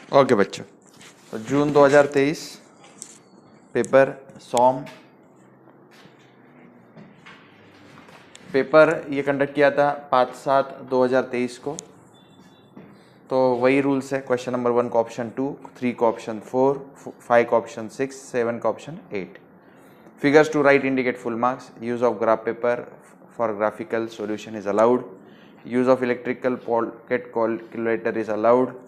Okay बच्चों, तो जून 2023 paper सॉम paper ये कंडक्ट किया था 5/7/2023 को। तो वही रूल्स है, क्वेश्चन नंबर 1 का ऑप्शन 2, 3 का ऑप्शन 4, 5 का ऑप्शन 6, 7 का option 8। Figures to right indicate full marks. Use of graph paper for graphical solution is allowed. Use of electrical pocket calculator is allowed.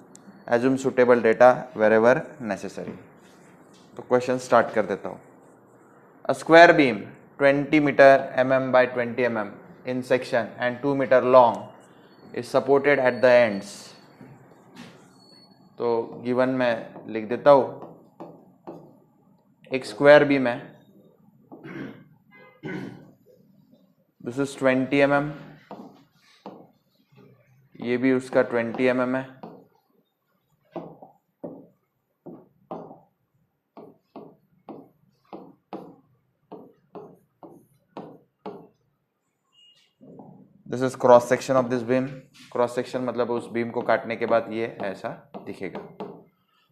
Assume suitable data wherever necessary. तो question start कर देता हूँ। A square beam 20 meter mm by 20 mm in section and 2 meter long is supported at the ends. तो given में लिख देता हूँ, एक स्क्वायर बीम है, दिस इज 20 mm, ये भी उसका 20 mm है। This is cross section of this beam. Cross section मतलब उस बीम को काटने के बाद ये ऐसा दिखेगा।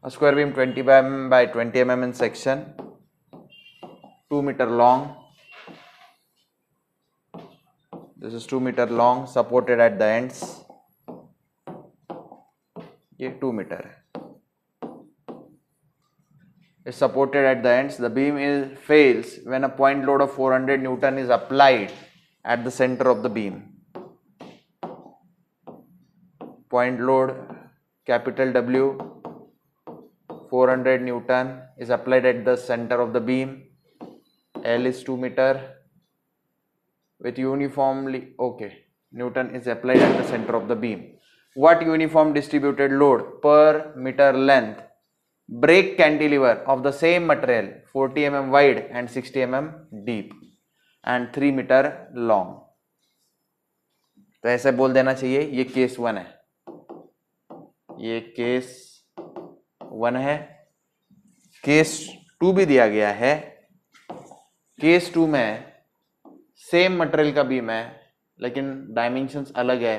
A square beam 20 mm by 20 mm in section, 2 meter long. This is 2 meter long, supported at the ends. ये 2 meter है। Is supported at the ends. The beam fails when a point load of 400 Newton is applied at the center of the beam. Point load capital W 400 Newton is applied at the center of the beam. L is 2 meter with uniformly Newton is applied at the center of the beam. What uniform distributed load per meter length break cantilever of the same material 40 mm wide and 60 mm deep and 3 meter long? तो ऐसे बोल देना चाहिए, ये case 1 है, ये case 1 है। Case 2 भी दिया गया है। केस 2 में सेम मटेरियल का बीम है लेकिन डायमेंशंस अलग है।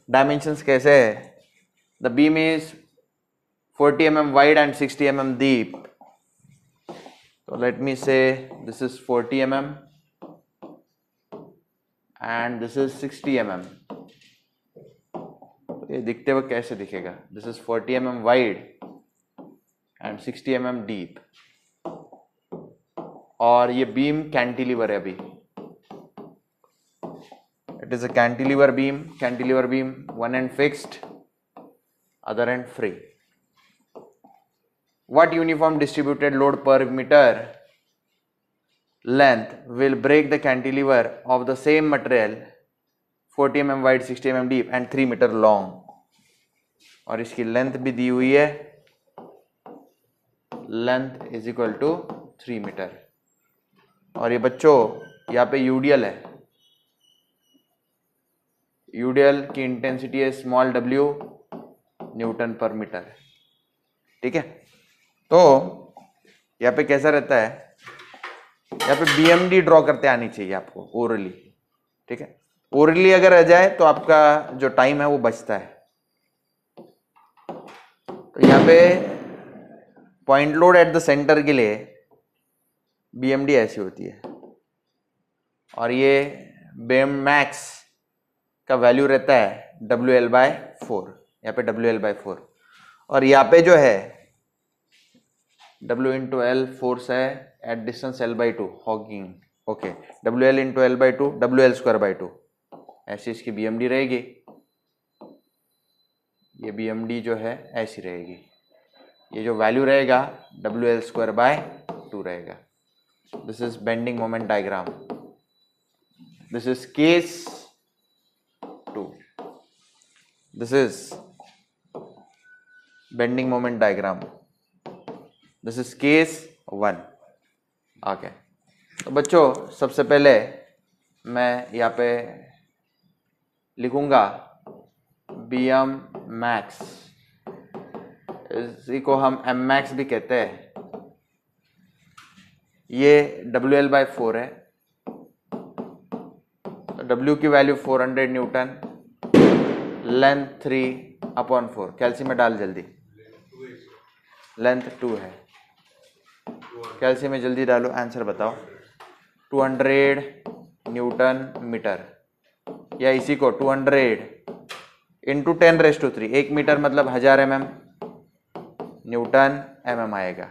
डायमेंशंस कैसे है? The beam is 40 mm wide and 60 mm deep. तो लेट मी से this is 40 mm and this is 60 mm। ये दिखते हुए कैसे दिखेगा? This is 40 mm wide and 60 mm deep, और ये बीम कैंटिलीवर है अभी। It is a cantilever beam. Cantilever beam, one end fixed, other end free. What uniform distributed load per meter length will break the cantilever of the same material 40 mm wide, 60 mm deep and 3 meter long? और इसकी length भी दी हुई है, length is equal to 3 metre. और ये बच्चों यहाँ पे यूडीएल है। यूडीएल की इंटेंसिटी है स्मॉल w न्यूटन पर मीटर। ठीक है, तो यहाँ पे कैसा रहता है, यहाँ पे बीएमडी ड्रॉ करते आनी चाहिए आपको ओरली। ठीक है, ओरली अगर आ जाए तो आपका जो टाइम है वो बचता है। तो यहाँ पे point load at the centre के लिए बीएमडी ऐसी होती है, और ये बीम मैक्स का वैल्यू रहता है WL/4। यहाँ पे WL/4, और यहाँ पे जो है W × L फोर्स है at distance L/2 hugging. Okay, WL × L/2 WL²/2 ऐसी इसकी बीएमडी रहेगी। ये बीएमडी जो है ऐसी रहेगी। ये जो वैल्यू रहेगा WL²/2 रहेगा। This is bending moment diagram. This is case 2। This is bending moment diagram. This is case 1। Okay, तो बच्चों सबसे पहले मैं यहाँ पे लिखूंगा BM मैक्स, इसी को हम M मैक्स भी कहते हैं। ये WL/4 है, तो W की वैल्यू 400 न्यूटन, लेंथ 3/4। कैल्शियम में डाल जल्दी। लेंथ 2 है। कैल्शियम में जल्दी डालो, आंसर बताओ। 200 न्यूटन मीटर, या इसी को 200 इंटू 10⁻³ 1 मीटर मतलब 1000 mm, न्यूटन mm आएगा।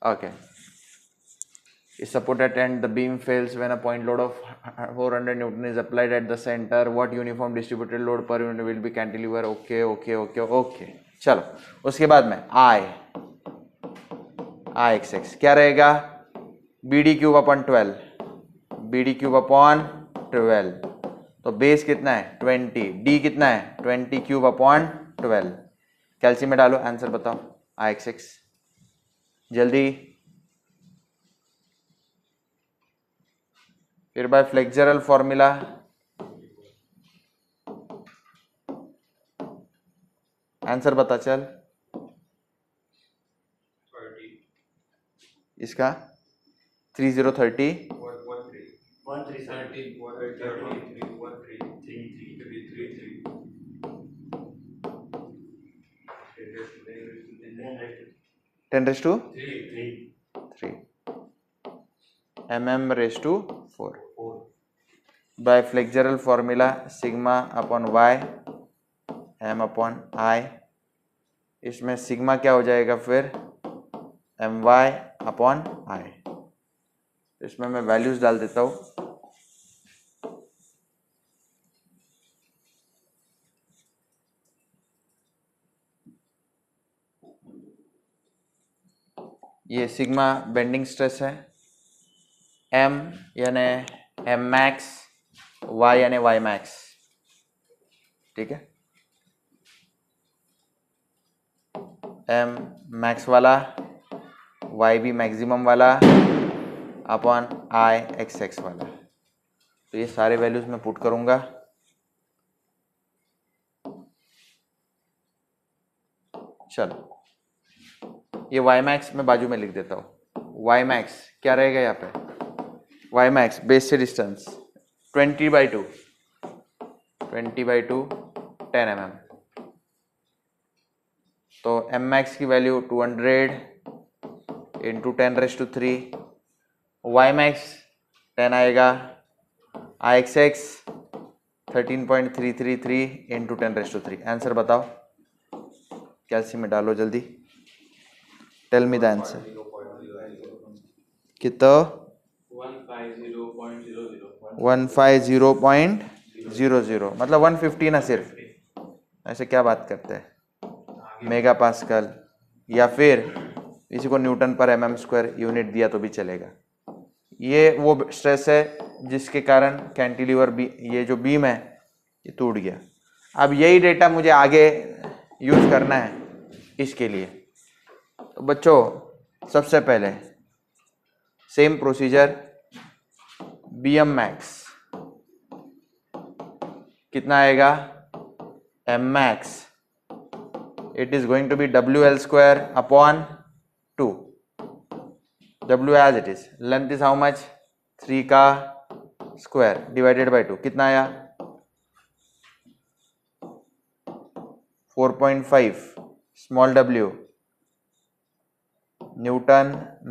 Okay, is supported and the beam fails when a point load of 400 Newton is applied at the center. What uniform distributed load per unit will be cantilever? Okay okay okay okay, चलो उसके बाद में I x क्या रहेगा? BD³ upon 12, BD³ upon 12, तो base कितना है 20, D कितना है 20³ अपॉन 12। कैल्शियम में डालो, आंसर बताओ I x जल्दी। फिर बाय फ्लेक्सरल फॉर्मूला आंसर बता चल। इसका 3030 10⁻³ mm⁻⁴ by flexural formula sigma upon y m upon I, इसमें सिग्मा क्या हो जाएगा फिर my अपॉन I। इसमें मैं वैल्यूज डाल देता हूँ। ये सिग्मा बेंडिंग स्ट्रेस है, m यानी m मैक्स, y यानी y मैक्स, ठीक है। m मैक्स वाला, y भी मैक्सिमम वाला अपॉन I x वाला। तो ये सारे वैल्यूज मैं पुट करूंगा। चलो ये y मैक्स मैं बाजू में लिख देता हूँ। y मैक्स क्या रहेगा यहाँ पे? y मैक्स बेस से डिस्टेंस 20/2 10 mm, तो m मैक्स की वैल्यू 200 इंटू 10⁻³ y मैक्स 10 आएगा, I x 13.333 इंटू 10⁻³। आंसर बताओ, कैल्शियम में डालो जल्दी। Tell me the answer. कितना? 150.00 मतलब 150 ना सिर्फ, ऐसे क्या बात करते हैं, मेगा पास्कल या फिर इसी को न्यूटन पर mm² यूनिट दिया तो भी चलेगा। ये वो स्ट्रेस है जिसके कारण कैंटिलीवर ये जो बीम है ये टूट गया। अब यही डेटा मुझे आगे यूज करना है इसके लिए। तो बच्चों सबसे पहले सेम प्रोसीजर, BM मैक्स कितना आएगा M max, it is going to be WL² upon 2, W as it is, length is how much 3 का स्क्वायर डिवाइडेड बाय 2, कितना आया 4.5 small w newton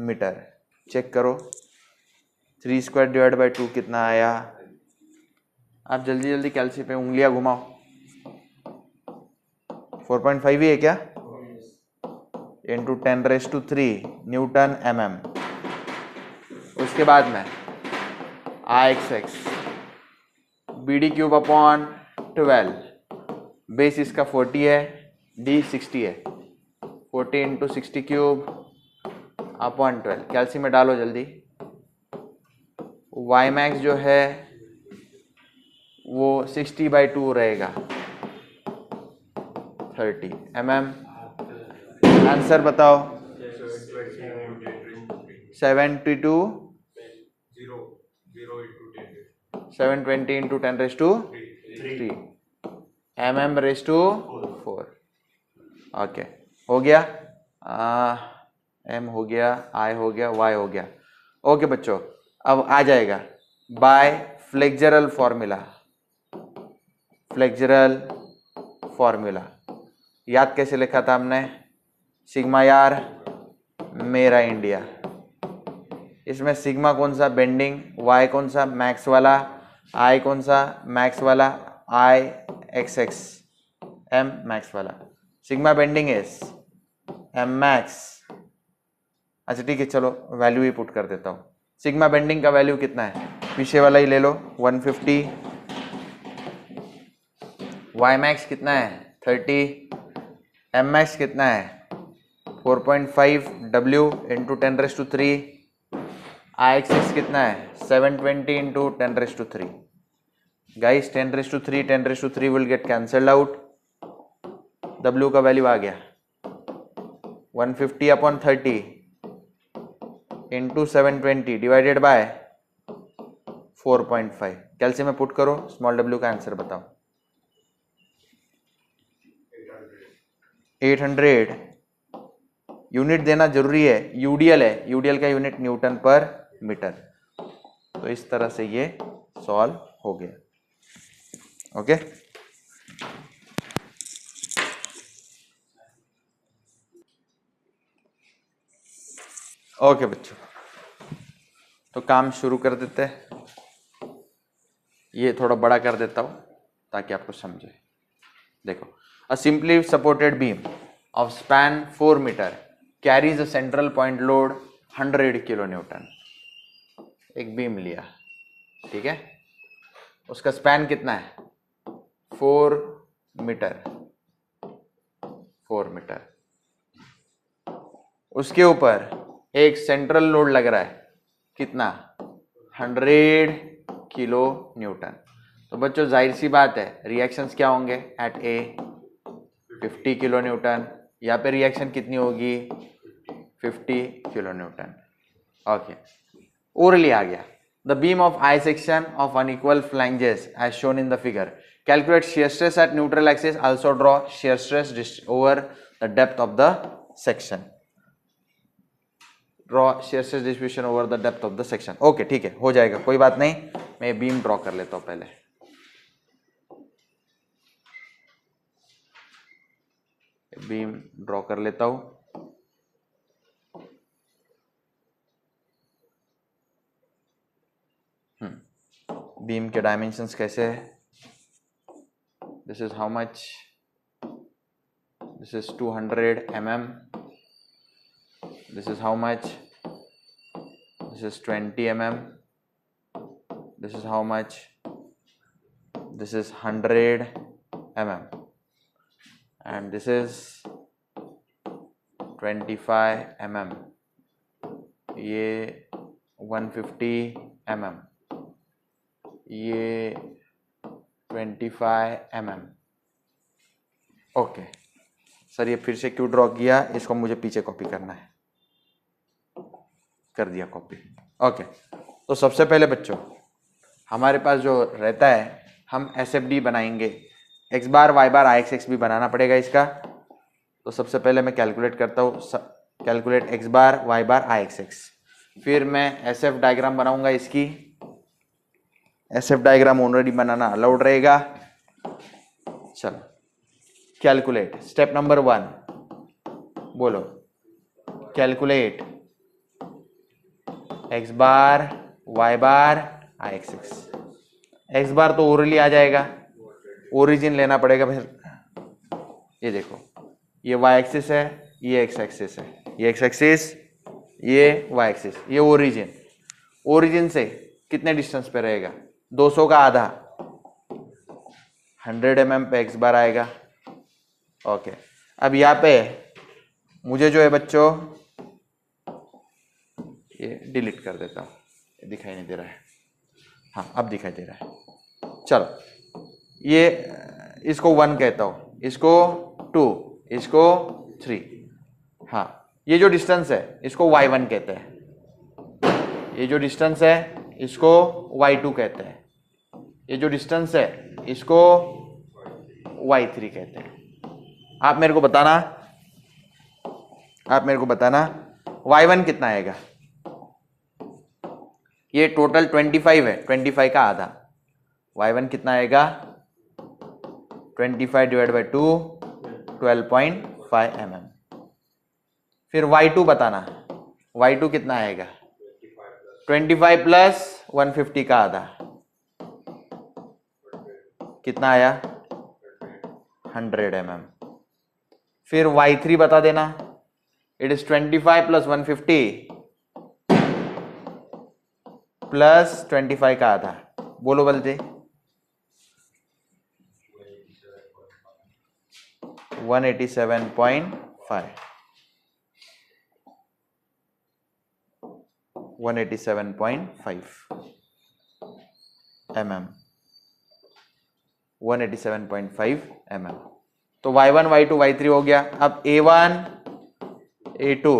metre. Check करो 3² डिवाइड बाय 2 कितना आया। आप जल्दी जल्दी कैल्शियम पे उंगलियां घुमाओ। 4.5 ही है क्या? Into 10⁻³ Newton mm। उसके बाद में I x BD³ upon 12, base इसका 40 है, D 60 है, 40 इंटू 60³ अपॉन 12। कैल्शियम में डालो जल्दी। y मैक्स जो है वो 60/2 रहेगा 30 mm। आंसर बताओ 720 इंटू 10⁻³ mm⁻⁴। ओके हो गया, m हो गया, I हो गया, y हो गया। ओके बच्चों अब आ जाएगा by flexural formula. Flexural formula याद कैसे लिखा था हमने? सिग्मा यार मेरा इंडिया, इसमें सिग्मा कौन सा बेंडिंग, वाई कौन सा मैक्स वाला, आई कौन सा मैक्स वाला, I x x m max वाला, sigma bending is m max. अच्छा ठीक है, चलो वैल्यू ही पुट कर देता हूँ। सिग्मा बेंडिंग का वैल्यू कितना है, पीछे वाला ही ले लो 150, वाई मैक्स कितना है 30, एम मैक्स कितना है 4.5 W इंटू 10⁻³ आई एक्स कितना है 720 into 10⁻³ guys 10⁻³ 10⁻³ will get cancelled out, W का वैल्यू आ गया 150/30 इंटू 720 डिवाइडेड बाय 4.5। कैल्शियम में पुट करो, स्मॉल w का आंसर बताओ। 800 यूनिट देना जरूरी है, यूडीएल है, यूडीएल का यूनिट न्यूटन पर मीटर। तो इस तरह से ये सॉल्व हो गया। ओके ओके बच्चों, तो काम शुरू कर देते हैं। ये थोड़ा बड़ा कर देता हूं ताकि आपको समझे। देखो, a simply supported beam of span 4 metre carries a central point load 100 kilo newton. एक बीम लिया, ठीक है, उसका स्पैन कितना है 4 मीटर, 4 मीटर। उसके ऊपर एक सेंट्रल लोड लग रहा है, कितना 100 किलो न्यूटन। तो बच्चों जाहिर सी बात है रिएक्शंस क्या होंगे, एट ए 50 किलो न्यूटन, यहाँ पे रिएक्शन कितनी होगी 50 किलो न्यूटन। ओके, ओरली आ गया। The beam of I section of unequal flanges as shown in the figure, calculate shear stress at neutral axis, also draw shear stress over the depth of the section, draw shear stress distribution over the depth of the section। Okay ठीक है, हो जाएगा, कोई बात नहीं। मैं beam draw कर लेता हूं पहले। बीम ड्रॉ कर लेता हूं। बीम के डायमेंशंस कैसे है, this is how much, this is 200 mm, this is how much, this is 20 mm, this is how much, this is 100 mm, and this is 25 mm, ये 150 mm, ये 25 mm। ओके सर, ये फिर से क्यों draw किया, इसको मुझे पीछे कॉपी करना है, कर दिया कॉपी। ओके, तो सबसे पहले बच्चों हमारे पास जो रहता है, हम SFD बनाएंगे, x बार y बार आई एक्स भी बनाना पड़ेगा इसका। तो सबसे पहले मैं कैलकुलेट करता हूँ, कैलकुलेट x बार y बार आई एक्स, फिर मैं SF डायग्राम बनाऊंगा इसकी। SF डायग्राम ऑलरेडी बनाना अलाउड रहेगा। चलो कैलकुलेट, स्टेप नंबर 1 बोलो, कैलकुलेट x बार y बार आई एक्स। x बार तो ओरली आ जाएगा, ओरिजिन लेना पड़ेगा फिर। ये देखो, ये y एक्सिस है, ये x एक्सिस है, ये x एक्सिस, ये y एक्सिस, ये ओरिजिन। ओरिजिन से कितने डिस्टेंस पे रहेगा, 200 का आधा, 100 mm पे x बार आएगा। ओके, अब यहाँ पे मुझे जो है बच्चों, ये डिलीट कर देता हूँ, दिखाई नहीं दे रहा है, हाँ अब दिखाई दे रहा है। चलो, ये इसको 1 कहता हूँ, इसको 2, इसको 3। हाँ, ये जो डिस्टेंस है इसको y1 कहते हैं, ये जो डिस्टेंस है इसको y2 कहते हैं, ये जो डिस्टेंस है इसको y3 कहते हैं। आप मेरे को बताना, आप मेरे को बताना y1 कितना आएगा। ये टोटल 25 है, 25 का आधा, y1 कितना आएगा 25 डिवाइड बाई 2, 12.5 mm। फिर y2 बताना, y2 कितना आएगा? 25 प्लस 150 का आधा कितना आया? 100 mm। फिर y3 बता देना, इट इज 25 प्लस 150 प्लस 25 का आधा, बोलो बलते। 187.5 mm, 187.5 mm। तो y1 y2 y3 हो गया। अब a1 a2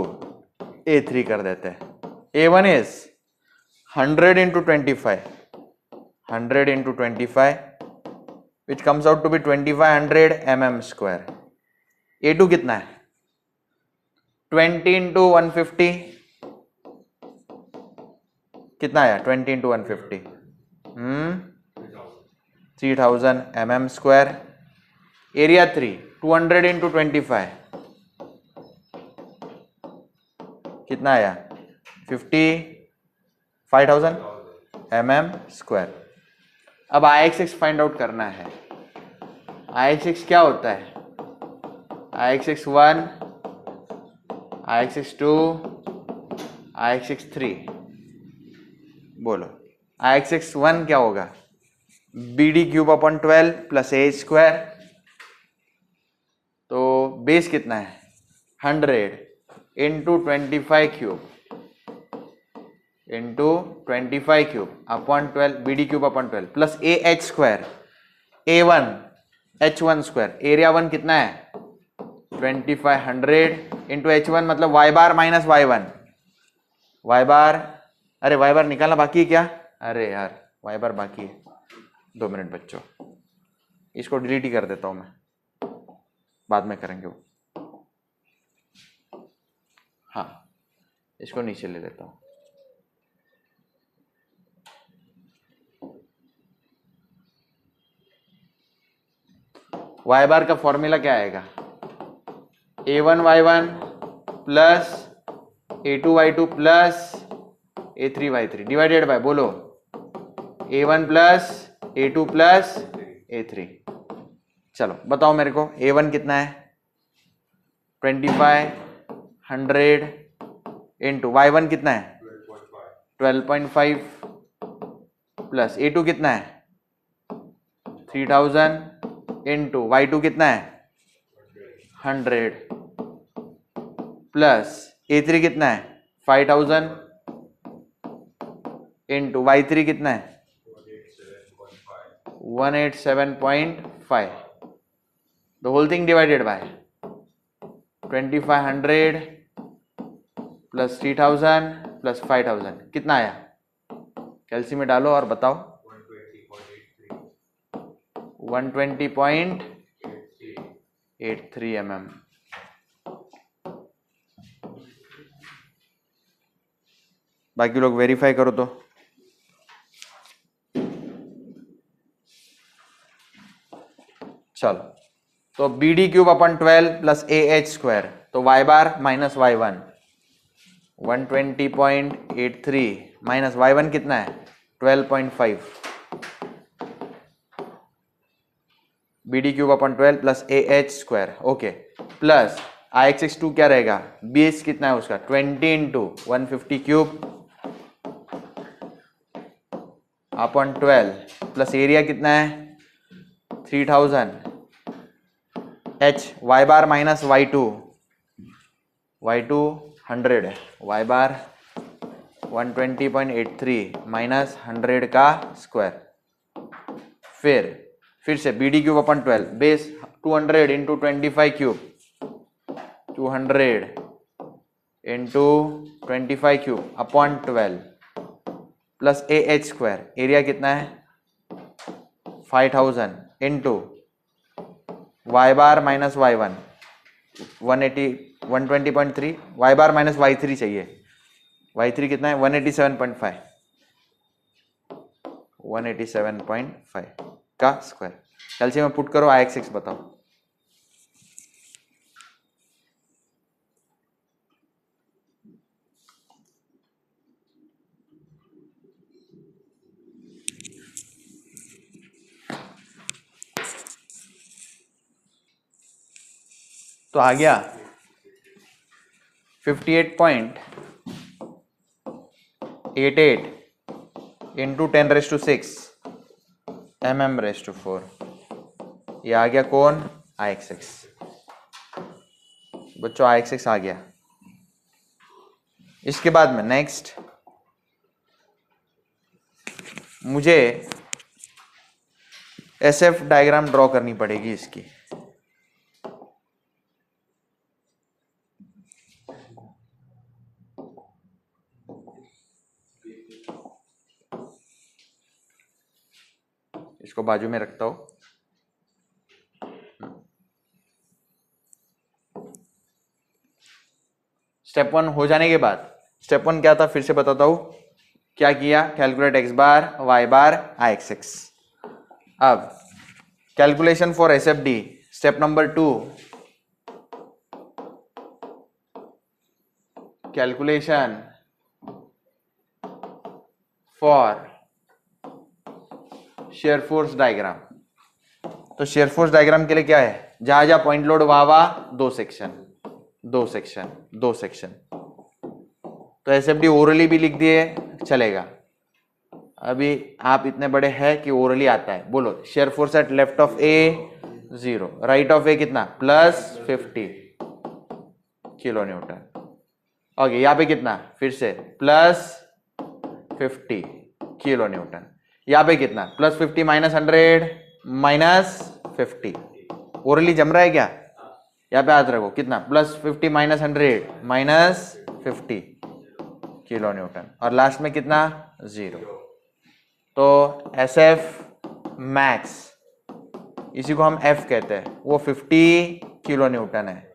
a3 कर देते हैं। a1 is 100 into 25, 100 into 25 which comes out to be 2500 mm square। a2 कितना है? 20 into 150 कितना आया? 20 into 150 3000 mm square। Area 3 200 into 25 कितना आया? 5000 mm square। अब Ixx फाइंड आउट करना है। Ixx क्या होता है? Ixx1, Ixx2, Ixx3, बोलो। Ixx1 क्या होगा? BD क्यूब अपॉन 12 प्लस ए स्क्वायर। तो बेस कितना है? 100 into 25 cube into 25 cube upon 12 BD cube upon 12 plus A H square A1 H1 square. Area 1 कितना है? 2500 इंटू H1 मतलब y बार माइनस y1। y बार, अरे y बार निकालना बाकी है क्या? अरे यार y बार बाकी है। 2 मिनट बच्चों, इसको डिलीट ही कर देता हूं मैं, बाद में करेंगे वो। हाँ, इसको नीचे ले लेता हूं। y बार का फॉर्मूला क्या आएगा? a1 y1 plus a2 y2 plus a3 y3 divided by, बोलो, a1 plus a2 plus a3। चलो बताओ मेरे को, a1 कितना है? 2500 इंटू y1 कितना है? 12.5 प्लस a2 कितना है? 3000 इंटू y2 कितना है? 100 प्लस a3 कितना है? 5000 इंटू y3 कितना है? 187.5। The whole thing divided by 2500 plus 3000 plus 5000 कितना आया? कैलसी में डालो और बताओ। 120.83 mm। बाकी लोग वेरीफाई करो तो। चलो, तो BD क्यूब अपन 12 प्लस AH स्क्वायर, तो y बार माइनस y1 120.83 माइनस y1 कितना है? 12.5। BD क्यूब अपन 12 plus AH square, okay, plus Ixx2 क्या रहेगा? बेस कितना है उसका? 20 into 150 cube upon 12 plus area कितना है? 3000 H y बार माइनस y2 100 है, y बार 120.83 माइनस 100 का स्क्वायर। फिर से BD क्यूब अपन 12 base 200 into 25 cube 200 into 25 cube upon 12 plus AH square. Area कितना है? 5000 इंटू y बार माइनस y1 120.3 y बार माइनस y3 चाहिए। y3 कितना है? 187.5 का स्क्वायर। कैलसियम में पुट करो, Ixx बताओ। तो आ गया 58.88 इंटू 10⁻⁶ mm⁻⁴. ये आ गया कौन? IXX. बच्चों IXX आ गया. इसके बाद में नेक्स्ट मुझे SF डायग्राम ड्रॉ करनी पड़ेगी इसकी. इसको बाजू में रखता हूं. स्टेप 1 हो जाने के बाद, स्टेप 1 क्या था फिर से बताता हूं. क्या किया? कैलकुलेट x बार, y बार, IXX. अब calculation for SFD, step number 2, calculation for shear force diagram. तो शेयर फोर्स डायग्राम के लिए क्या है? जहां जहां पॉइंट लोड वहां दो सेक्शन. तो SFD ओरली भी लिख दिए चलेगा. अभी आप इतने बड़े हैं कि ओरली आता है. बोलो shear force at left of A 0, right of A कितना? +50 किलो न्यूटन. ओके, यहाँ पे कितना? फिर से +50 किलो न्यूटन. यहाँ पे कितना? +50 -100 -50. ओरली जम रहा है क्या? यहाँ पे हाथ रखो. कितना? +50 -100 -50 किलो न्यूटन. और लास्ट में कितना? 0. तो SF मैक्स, इसी को हम F कहते हैं, वो 50 किलो न्यूटन है.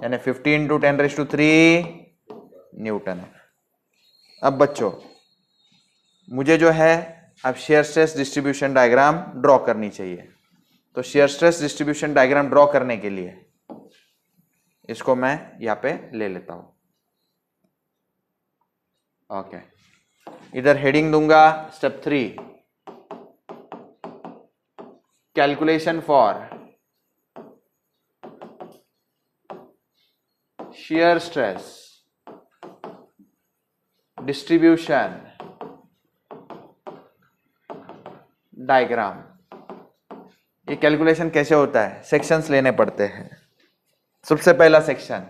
यानी 50 × 10⁻³ न्यूटन है. अब बच्चों मुझे जो है अब shear stress distribution diagram draw करनी चाहिए. तो shear stress distribution diagram draw करने के लिए इसको मैं यहाँ पे ले लेता हूं. ओके, इधर हेडिंग दूंगा step 3, calculation for shear stress distribution diagram. ये कैलकुलेशन कैसे होता है? सेक्शंस लेने पड़ते हैं. सबसे पहला सेक्शन,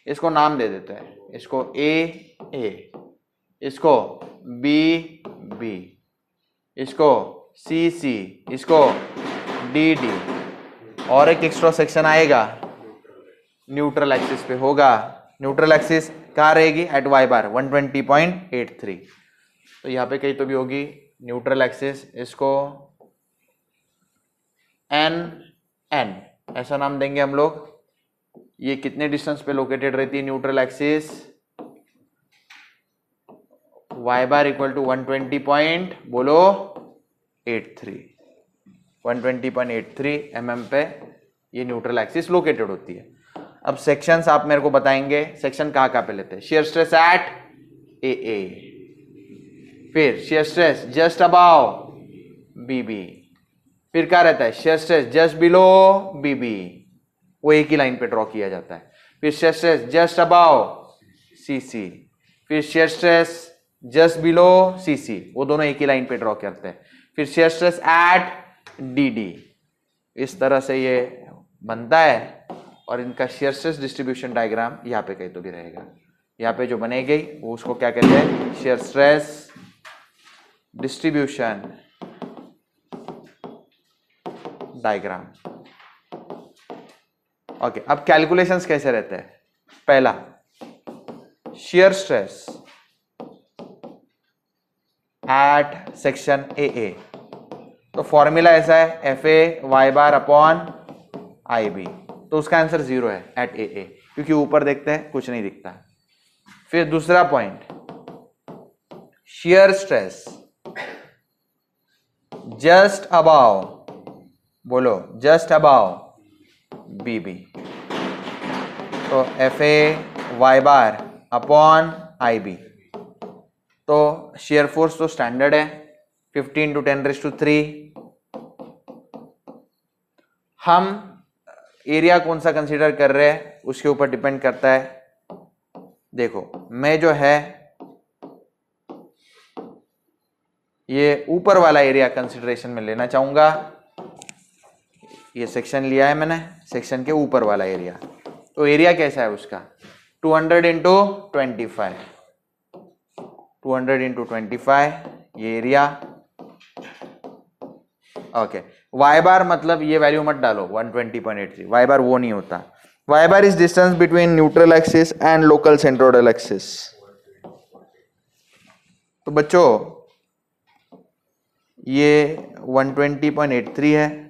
इसको नाम दे देते हैं. इसको A, इसको B, इसको C, इसको D. और एक एक्स्ट्रा सेक्शन आएगा न्यूट्रल एक्सिस पे होगा. न्यूट्रल एक्सिस कहाँ रहेगी? एट y बार 120.83. तो यहाँ पे कहीं तो भी होगी न्यूट्रल एक्सिस. इसको N ऐसा नाम देंगे हम लोग. ये कितने डिस्टेंस पे लोकेटेड रहती है neutral axis? y bar equal to 120.83 mm पे ये न्यूट्रल एक्सिस लोकेटेड होती है. अब सेक्शंस आप मेरे को बताएंगे, सेक्शन कहाँ पे लेते हैं? शेयर स्ट्रेस एट AA, फिर share stress just above BB, फिर क्या रहता है? Shear stress just below BB, वो एक ही लाइन पे ड्रॉ किया जाता है. फिर share stress just above CC, फिर share stress just below CC, वो दोनों एक ही लाइन पे ड्रॉ करते हैं. फिर शेयर स्ट्रेस एट DD. इस तरह से ये बनता है. और इनका शेयर स्ट्रेस डिस्ट्रीब्यूशन डायग्राम यहाँ पे कहीं तो भी रहेगा. यहाँ पे जो बनेगी वो उसको क्या कहते हैं? Shear stress distribution diagram. Okay, अब कैलकुलेशंस कैसे रहते हैं? पहला, shear stress eight section AA. तो फॉर्मूला ऐसा है FA y बार अपॉन IB. तो उसका आंसर 0 है एट AA, क्योंकि ऊपर देखते हैं कुछ नहीं दिखता. फिर दूसरा point, share stress just above, बोलो जस्ट अबाव BB. तो FA y बार अपॉन IB. तो शेयर फोर्स तो स्टैंडर्ड है 50 × 10⁻³ हम एरिया कौन सा कंसीडर कर रहे हैं उसके ऊपर डिपेंड करता है। देखो मैं जो है ये ऊपर वाला एरिया कंसिडरेशन में लेना चाहूंगा। ये सेक्शन लिया है मैंने, सेक्शन के ऊपर वाला एरिया। तो एरिया कैसा है उसका 200 इंटू 25, 200 इंटू 25 ये एरिया। ओके वाई बार मतलब ये वैल्यू मत डालो 120.83, वाई बार वो नहीं होता। Y bar is distance between neutral axis and local centroidal axis. तो बच्चों ये 120.83 है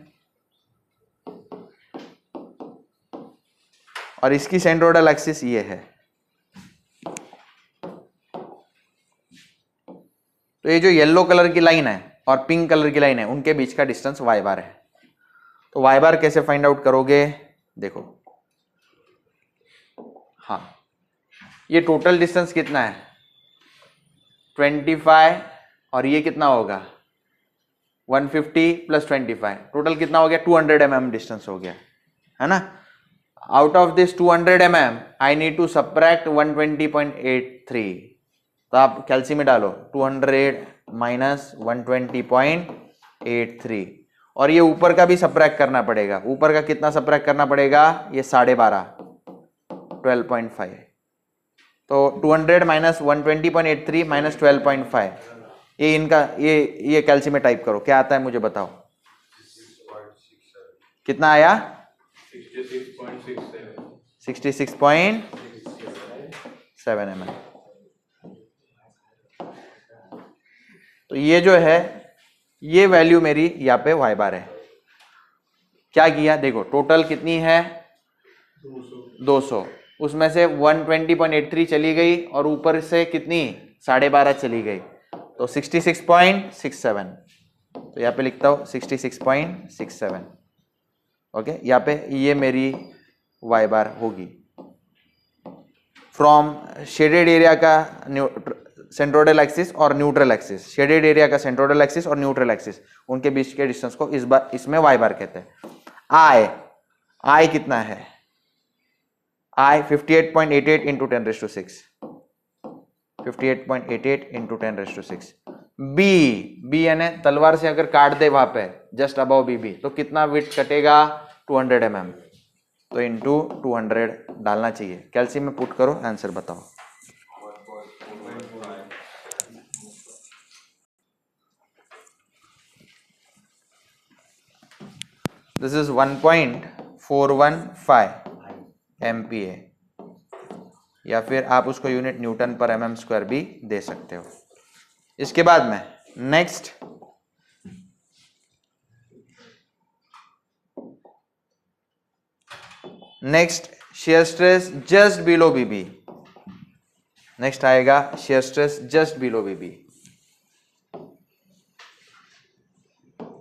और इसकी सेंट्रोइडल एक्सिस ये है। तो ये जो येलो कलर की लाइन है और पिंक कलर की लाइन है उनके बीच का डिस्टेंस वाई बार है। तो वाई बार कैसे फाइंड आउट करोगे, देखो हाँ ये टोटल डिस्टेंस कितना है 25 और ये कितना होगा 150 प्लस 25, टोटल कितना हो गया 200 mm डिस्टेंस हो गया है ना। Out of this 200 mm I need to subtract 120.83। तो आप कैलसी में डालो 200 माइनस 120.83 और ये ऊपर का भी सबट्रैक्ट करना पड़ेगा। ऊपर का कितना सबट्रैक्ट करना पड़ेगा, ये 12.5 12.5। तो 200 माइनस 120.83 माइनस 12.5 ये इनका ये कैलसी में टाइप करो क्या आता है मुझे बताओ कितना आया 66.7 mm। तो ये जो है ये वैल्यू मेरी यहाँ पे वाई बार है। क्या किया देखो टोटल कितनी है 200, उसमें से 120.83 चली गई और ऊपर से कितनी 12.5 चली गई तो 66.67। तो यहाँ पे लिखता हूँ 66.67। ओके यहाँ पे ये मेरी वाई बार होगी फ्रॉम शेडेड एरिया का सेंट्रोइडल एक्सिस और न्यूट्रल एक्सिस। शेडेड एरिया का सेंट्रोइडल एक्सिस और न्यूट्रल एक्सिस उनके बीच के डिस्टेंस को इसमें वाई बार कहते हैं। आई कितना है आई 58.88 इंटू 10⁻⁶, 58.88 इंटू 10⁻⁶। बी यानी तलवार से अगर काट दे वहां पे जस्ट अबव बी तो कितना विड्थ कटेगा 200 mm। तो इंटू 200 डालना चाहिए। कैलसी में पुट करो आंसर बताओ। दिस इज 1.415 MPa या फिर आप उसको यूनिट न्यूटन पर mm² भी दे सकते हो। इसके बाद में next share stress just below BB. Next आएगा share stress just below BB.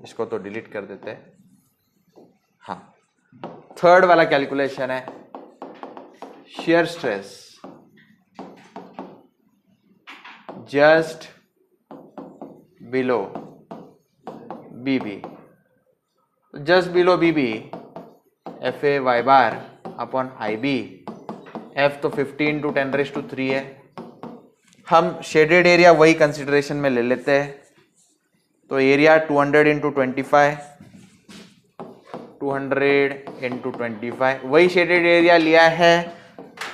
इसको तो डिलीट कर देते हैं। हाँ थर्ड वाला कैलकुलेशन है shear stress just below BB. Just below BB FA Y bar upon IB। F तो 50 इंटू 10⁻³ है। हम शेडेड एरिया वही कंसिडरेशन में ले लेते हैं। तो एरिया 200 इंटू 25, 200 इंटू 25 वही शेडेड एरिया लिया है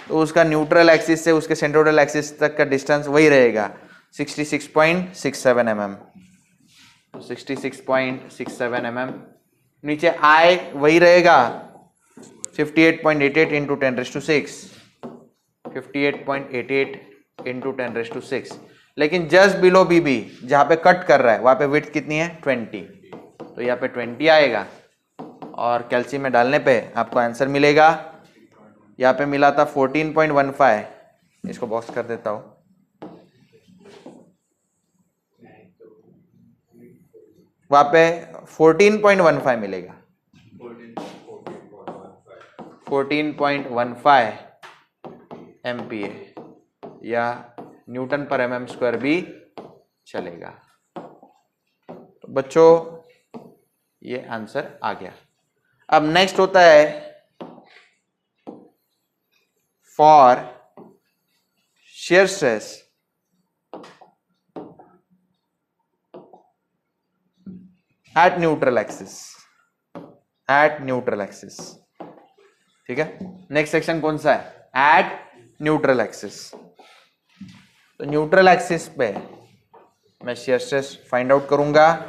तो उसका न्यूट्रल एक्सिस से उसके सेंट्रोइडल एक्सिस तक का डिस्टेंस वही रहेगा 66.67 mm। 66.67 mm। नीचे I वही रहेगा 58.88 इंटू 10⁻⁶, 58.88 इंटू 10⁻⁶। लेकिन जस्ट बिलो बीबी जहां पे कट कर रहा है वहां पे विड्थ कितनी है 20। तो यहाँ पे 20 आएगा और कैलसी में डालने पे आपको आंसर मिलेगा। यहाँ पे मिला था 14.15। इसको बॉक्स कर देता हूं। वहां पे 14.15 मिलेगा। 14.15 MPa या न्यूटन पर mm² भी चलेगा। तो बच्चों ये आंसर आ गया। अब नेक्स्ट होता है for shear stress at neutral axis, at neutral axis. ठीक है, नेक्स्ट सेक्शन कौन सा है? At neutral axis. तो न्यूट्रल एक्सिस पे मैं शेयर स्ट्रेस फाइंड आउट करूंगा.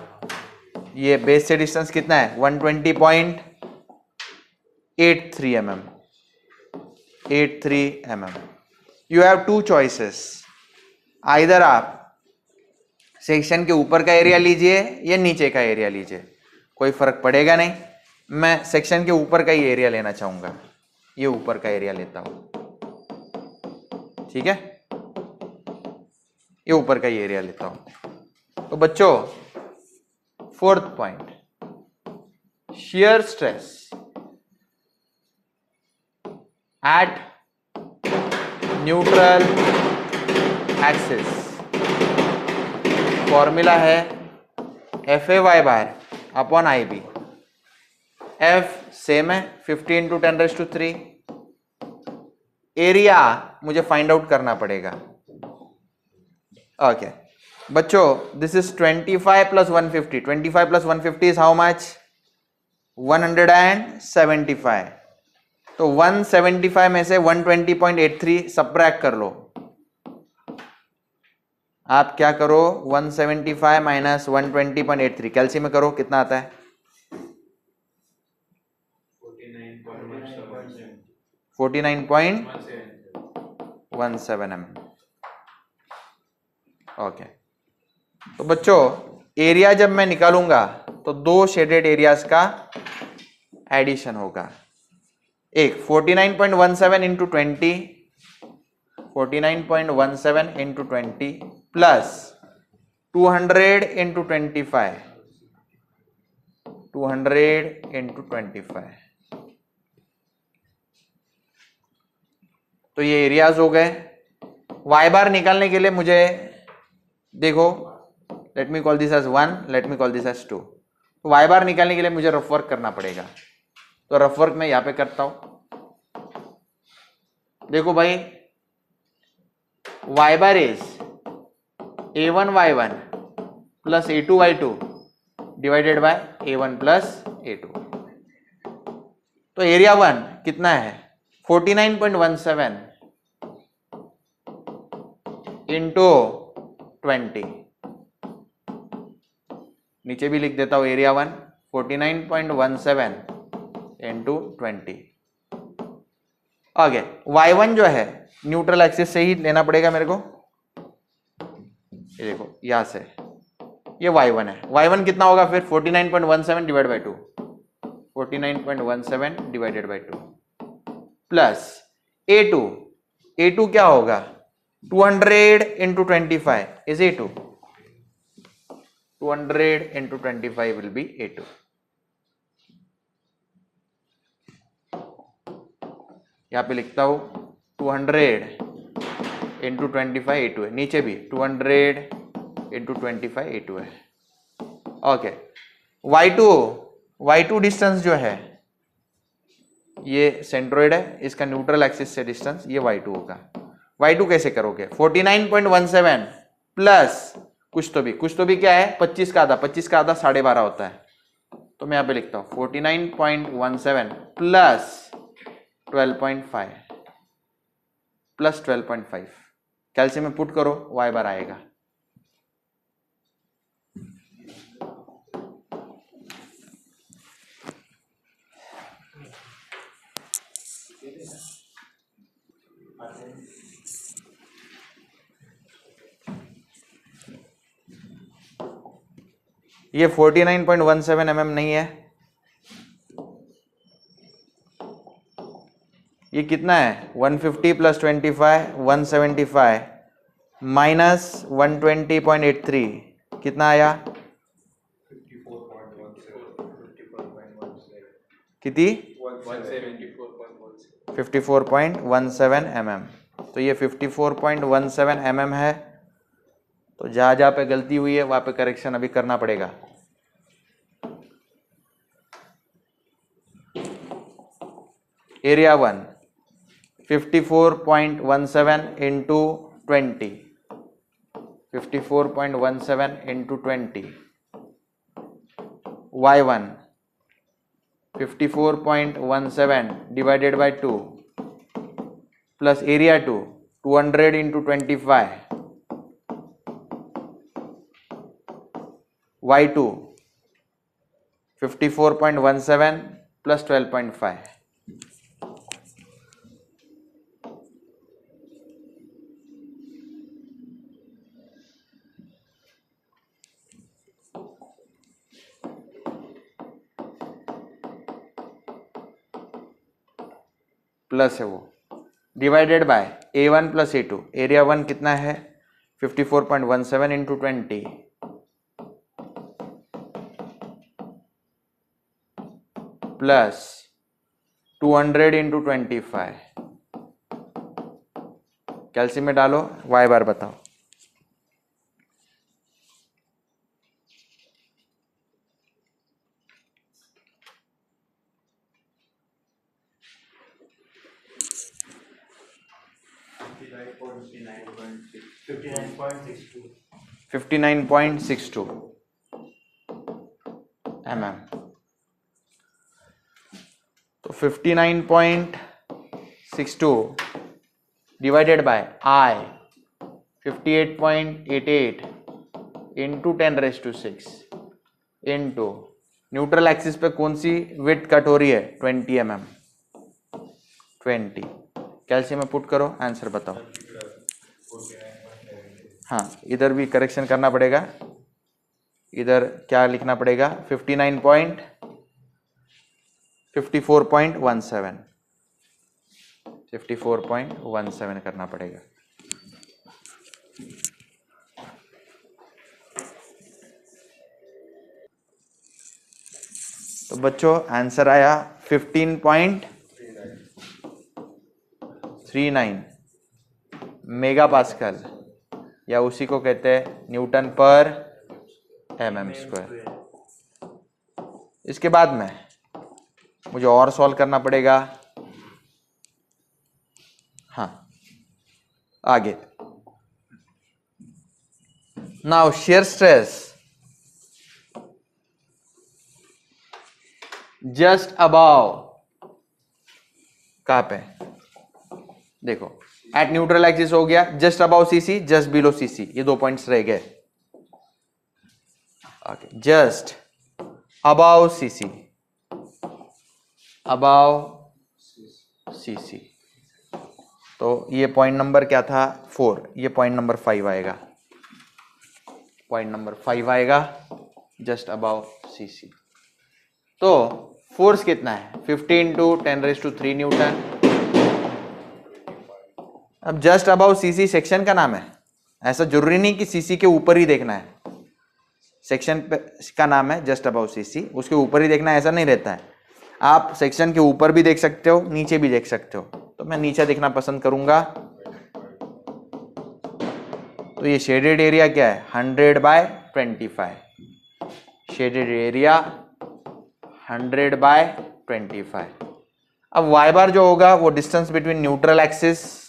ये बेस से डिस्टेंस कितना है? 120.83 mm. 83 mm. You have two choices. Either आप सेक्शन के ऊपर का एरिया लीजिए या नीचे का एरिया लीजिए, कोई फर्क पड़ेगा नहीं. मैं सेक्शन के ऊपर का ही एरिया लेना चाहूंगा. ये ऊपर का एरिया लेता हूं. ठीक है, ये ऊपर का ही एरिया लेता हूं. तो बच्चों, fourth point, shear stress at neutral axis. Formula है FAY/IB. F सेम है 50 × 10⁻³ एरिया मुझे फाइंड आउट करना पड़ेगा. ओके बच्चों, this is 25 + 150. 25 + 150 is how much? 175. तो 175 में से 120.83 सब्ट्रैक्ट कर लो. आप क्या करो? 175 - 120.83 कैलसी में करो, कितना आता है? 49.17 mm. ओके, तो बच्चों एरिया जब मैं निकालूंगा तो दो शेडेड एरियाज का एडिशन होगा. एक 49.17 × 20, 49.17 × 20 प्लस 200 × 25, 200 × 25. तो ये एरियाज हो गए. वाई बार निकालने के लिए मुझे देखो, let me call this as 1, let me call this as 2. तो वाई बार निकालने के लिए मुझे रफ वर्क करना पड़ेगा. तो रफ वर्क मैं यहां पे करता हूं. देखो भाई, Y bar is A1Y1 plus A2Y2 divided by A1 plus A2. तो एरिया 1 कितना है? 49.17 इंटू 20. नीचे भी लिख देता हूं एरिया 1 49.17 इंटू 20. आगे y1 जो है न्यूट्रल एक्सिस से ही लेना पड़ेगा मेरे को. ये देखो यहां से ये y1 है. y1 कितना होगा फिर? 49.17 divide by 2, 49.17 divided by 2 plus A2. A2 क्या होगा? 200 × 25 is A2. 200 × 25 will be A2. यहां पे लिखता हूं 200 × 25 A2 है. नीचे भी 200 × 25 A2 है. ओके, y2 डिस्टेंस जो है ये सेंट्रोइड है, इसका न्यूट्रल एक्सिस से डिस्टेंस ये y2 होगा. y2 कैसे करोगे? 49.17 प्लस कुछ तो भी क्या है? 25 का आधा. 25 का आधा 12.5 होता है. तो मैं यहां पे लिखता हूं 49.17 प्लस 12.5 प्लस 12.5. कैल्शियम में पुट करो, y बार आएगा. ये 49.17 mm नहीं है. ये कितना है? 150 + 25 175 माइनस 120.83 कितना आया? कितनी? 54.17 mm. तो ये 54.17 mm है. तो जहां जहां पे गलती हुई है वहां पे करेक्शन अभी करना पड़ेगा. Area 1 54.17 into 20. 54.17 into 20. y1 54.17 divided by 2 plus area 2 200 into 25. y2 54.17 plus 12.5. Plus है वो divided by a1 plus a2. Area 1 कितना है 54.17 इंटू 20 प्लस 200 इंटू 25. कैल्शियम में डालो y बार बताओ. Fifty 59.62 mm. तो 59.62 divided by I 58.88 into 10⁻⁶ into neutral axis पे कौन सी विड्थ कट हो रही है 20 mm. 20 कैल्शियम में पुट करो आंसर बताओ. हाँ इधर भी करेक्शन करना पड़ेगा. इधर क्या लिखना पड़ेगा 54.17 करना पड़ेगा. तो बच्चों आंसर आया 15.39 मेगा पास्कल, या उसी को कहते हैं न्यूटन पर mm². इसके बाद में मुझे और सॉल्व करना पड़ेगा. हाँ आगे now shear stress just above कहां पे देखो एट न्यूट्रल एक्सिस हो गया, just above CC, just below CC, ये 2 पॉइंट्स रह गए. Just above CC, above CC. तो ये पॉइंट नंबर क्या था 4, ये पॉइंट नंबर 5 आएगा. पॉइंट नंबर 5 आएगा जस्ट अबाउ सीसी. तो फोर्स कितना है 15 × 10⁻³ न्यूटन. अब जस्ट अबाउ सीसी सेक्शन का नाम है, ऐसा जरूरी नहीं कि सीसी के ऊपर ही देखना है. सेक्शन का नाम है जस्ट अबाउ सीसी, उसके ऊपर ही देखना है ऐसा नहीं रहता है. आप सेक्शन के ऊपर भी देख सकते हो, नीचे भी देख सकते हो. तो मैं नीचे देखना पसंद करूंगा. तो ये शेडेड एरिया क्या है 100/25. Shaded area 100/25. अब y बार जो होगा वो डिस्टेंस बिटवीन न्यूट्रल एक्सिस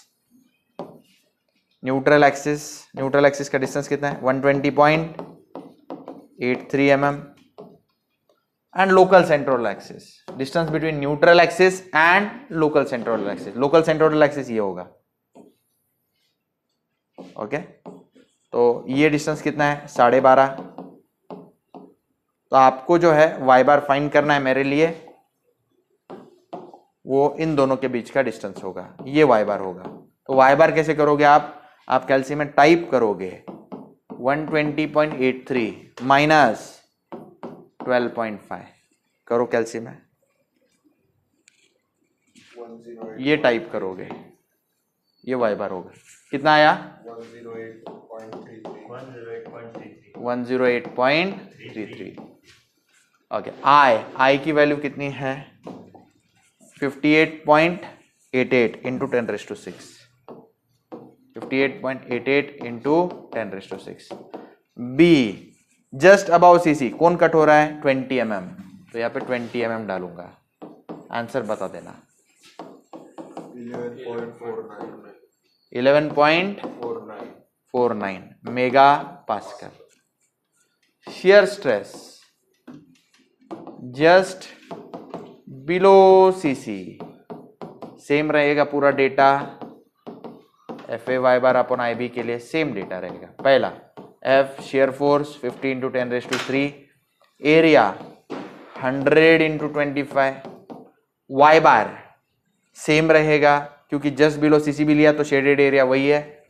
का डिस्टेंस कितना है 120.83 mm. And local centroidal axis, distance between neutral axis and local centroidal axis. Local centroidal axis ये होगा. ओके तो ये डिस्टेंस कितना है 12.5. तो आपको जो है y बार फाइंड करना है मेरे लिए, वो इन दोनों के बीच का डिस्टेंस होगा, ये y बार होगा. तो y बार कैसे करोगे आप कैल्शियम में टाइप करोगे 120.83 माइनस 12.5 करो कैल्शियम में, ये टाइप करोगे, ये y बार होगा. कितना आया 108.33. ओके I की वैल्यू कितनी है 58.88 into 10⁻⁶. 58.88 into 10⁻⁶. B just above CC कौन कट हो रहा है 20 mm. तो यहाँ पे 20 mm डालूंगा. आंसर बता देना. 11.49 mega pascal. Shear stress just below CC same रहेगा. पूरा डेटा FA y बार अपॉन IB के लिए सेम डेटा रहेगा. पहला F shear force 15 × 10⁻³ area 100 × 25 y बार सेम रहेगा क्योंकि जस्ट बिलो CC भी लिया तो शेडेड एरिया वही है.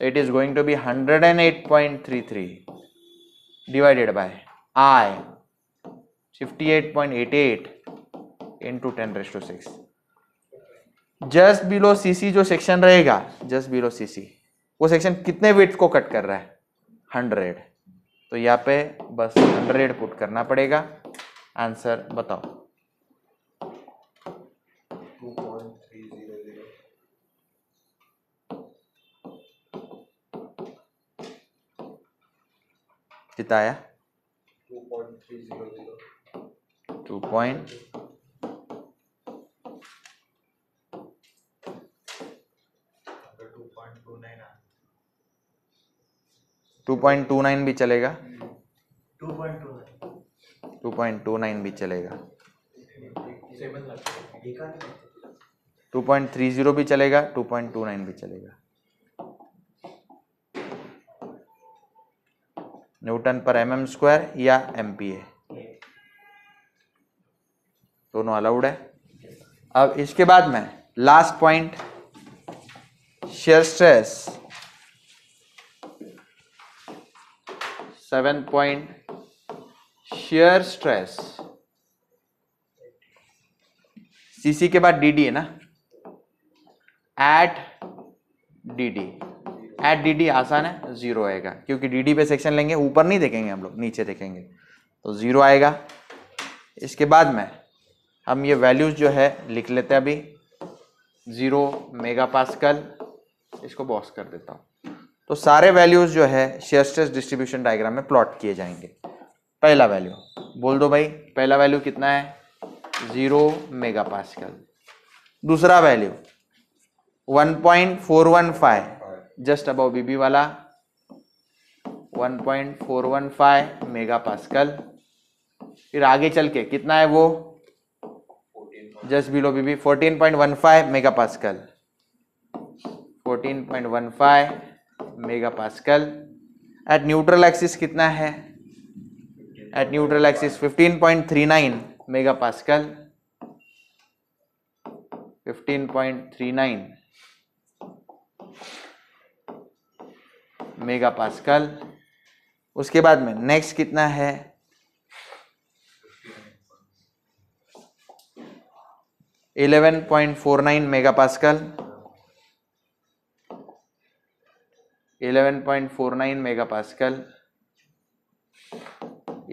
It is going to be 108.33 divided by I 58.88 × 10⁻⁶. Just below CC जो सेक्शन रहेगा, जस्ट बिलो CC वो सेक्शन कितने विड्थ को कट कर रहा है? 100. तो यहाँ पे बस 100 पुट करना पड़ेगा. आंसर बताओ. 2.300. कितना आया? 2.300. 2.29 भी चलेगा. 2.29 2.29 भी चलेगा. 2.30 भी चलेगा. 2.29 भी चलेगा. न्यूटन पर mm² या MPa दोनों अलाउड है. अब इसके बाद में last point, shear stress 7 point. shear stress CC के बाद DD है ना. एट DD आसान है, 0 आएगा क्योंकि DD पे सेक्शन लेंगे, ऊपर नहीं देखेंगे हम लोग, नीचे देखेंगे तो 0 आएगा. इसके बाद में हम ये वैल्यूज जो है लिख लेते हैं. अभी 0 मेगा पास्कल, इसको बॉक्स कर देता हूँ. तो सारे वैल्यूज जो है शेयर स्ट्रेस डिस्ट्रीब्यूशन डायग्राम में प्लॉट किए जाएंगे. पहला वैल्यू बोल दो भाई. पहला वैल्यू कितना है? 0 मेगा पास्कल. दूसरा वैल्यू 1.415 जस्ट अबव BB वाला 1.415 मेगा पास्कल. फिर आगे चल के कितना है वो? Just below BB 14.15 mega pascal. 14.15 mega pascal. At neutral axis कितना है? At neutral axis 15.39 mega pascal. 15.39 mega pascal. उसके बाद में नेक्स्ट कितना है? 11.49 mega pascal. 11.49 mega pascal.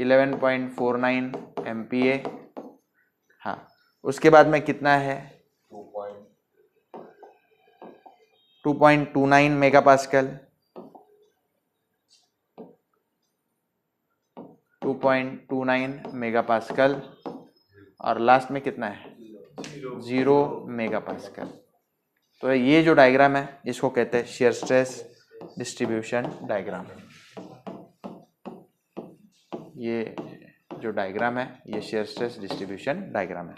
11.49 MPa. हाँ, उसके बाद में कितना है? 2.29 मेगा पास्कल. 2.29 mega pascal. और लास्ट में कितना है? 0 मेगा पास्कल. तो ये जो डायग्राम है इसको कहते हैं शेयर स्ट्रेस डिस्ट्रीब्यूशन डायग्राम. ये जो डायग्राम है ये शेयर स्ट्रेस डिस्ट्रीब्यूशन डायग्राम है.